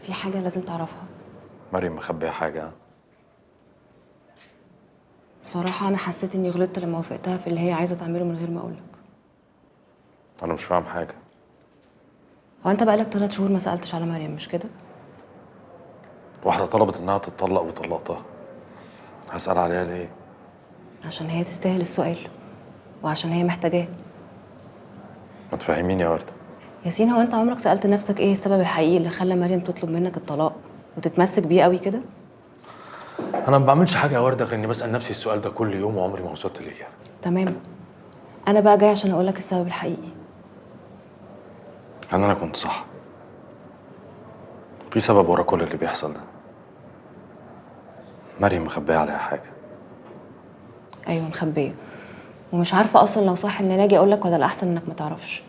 في حاجة لازم تعرفها. مريم مخبية حاجة؟ بصراحة أنا حسيت إني غلطت لما وافقتها في اللي هي عايزة تعمله من غير ما أقولك. أنا مش فاهم حاجة. هو أنت بقالك 3 شهور ما سألتش على مريم، مش كده؟ واحدة طلبت إنها تتطلق وطلقتها، هسأل عليها ليه؟ عشان هي تستاهل السؤال، وعشان هي محتاجاه. ما تفهميني يا وردة. ياسين، هو أنت عمرك سألت نفسك إيه السبب الحقيقي اللي خلى مريم تطلب منك الطلاق وتتمسك بيه قوي كده؟ أنا ما بعملش حاجة يا وردة غير إني بسأل نفسي السؤال ده كل يوم وعمري ما وصلت ليه. تمام. أنا بقى جاي عشان أقولك السبب الحقيقي. أنا كنت صح. في سبب ورا كل اللي بيحصل ده. مريم مخبية عليها حاجة. أيوة مخبية، ومش عارفة أصلا لو صح إن أنا أجي أقولك ولا الأحسن إنك ما تعرفش.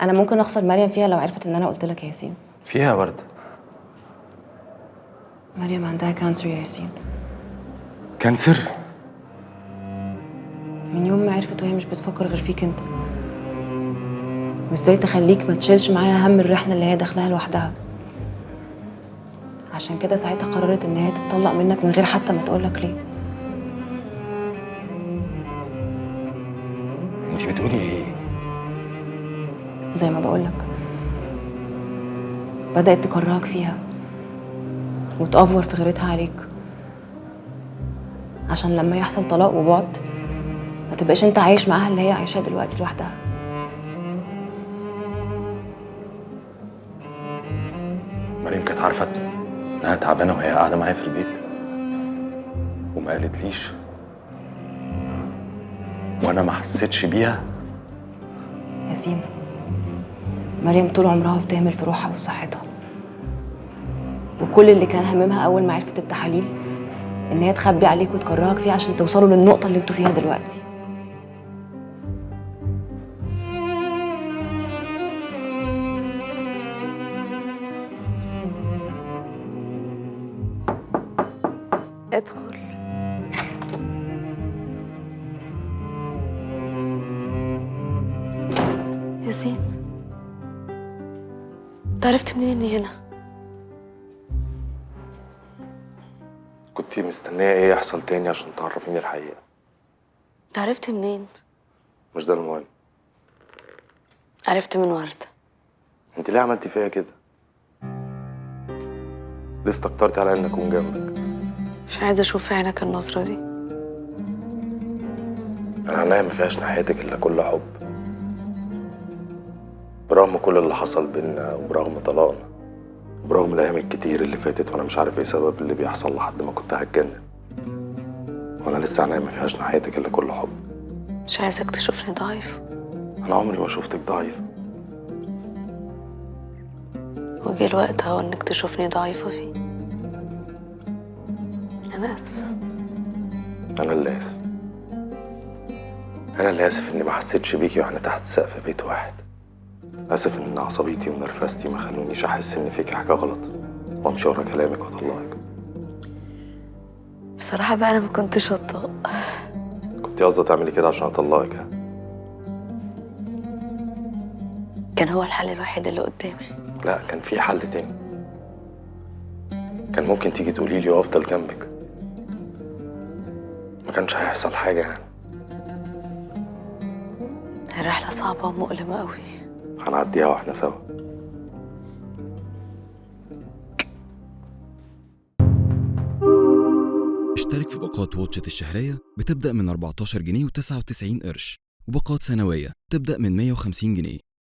أنا ممكن أخسر مريم فيها لو عرفت إن أنا قلتلك يا ياسين. فيها يا وردة. مريم عندها كانسر يا ياسين. كانسر؟ من يوم ما عرفت وهي مش بتفكر غير فيك انت، وازاي تخليك ما تشيلش معاها هم الرحله اللي هي داخلها لوحدها. عشان كده ساعتها قررت ان هي تتطلق منك من غير حتى ما تقولك ليه. أنتي بتقولي إيه؟ زي ما بقولك، بدأت تكرهك فيها وتأفور في غيرتها عليك، عشان لما يحصل طلاق وبعد ما تبقاش انت عايش معاها اللي هي عايشاه دلوقتي لوحدها. مريم كانت عارفة إنها تعبانة وهي قاعدة معايا في البيت وما قالتليش، وأنا ما حسيتش بيها. ياسين، مريم طول عمرها بتهمل في روحها وفي صحتها، وكل اللي كان هممها اول ما عرفت التحاليل ان هي تخبي عليك وتكرهك فيه عشان توصلوا للنقطه اللي انتوا فيها دلوقتي. ادخل. ياسين، انت عرفت منين اني هنا؟ كنتي مستنية إيه يحصل تاني عشان تعرفيني الحقيقة؟ انت عرفت منين؟ مش ده المهم. عرفت من وردة. أنت ليه عملتي فيا كده؟ ليه استكترتي على إني أكون جنبك؟ مش عايزة اشوف في عينك النظرة دي. أنا عينيا ما فيهاش ناحيتك إلا كل حب، برغم كل اللي حصل بينا وبرغم طلاقنا وبرغم الأيام الكتير اللي فاتت وأنا مش عارف إيه سبب اللي بيحصل لحد ما كنت هتجنن، وأنا لسه عينيا ما فيهاش ناحيتك إلا كل حب. مش عايزك تشوفني ضعيف. أنا عمري ما شفتك ضعيفة. وجه الوقت اهو انك تشوفني ضعيفة فيه. انا اسفة. أنا اللي آسف. أنا اللي آسف إني ما حسيتش بيكي وإحنا تحت سقف بيت واحد. آسف إن عصبيتي ونرفزتي ما خلونيش أحس إن فيكي حاجة غلط وأمشي ورا كلامك وأطلقك. بصراحة بقى انا ما كنتش هطاق. كنتي قصدة تعملي كده عشان أطلقك ها؟ كان هو الحل الوحيد اللي قدامي. لا، كان في حل تاني. كان ممكن تيجي تقولي لي وأفضل جنبك، ما كانش هيحصل حاجة يعني. الرحلة صعبة ومؤلمة قوي. هنعديها واحنا سوا. اشترك في باقات واتشت الشهرية بتبدأ من 14 جنيه و99 قرش، وباقات سنوية تبدأ من 150 جنيه.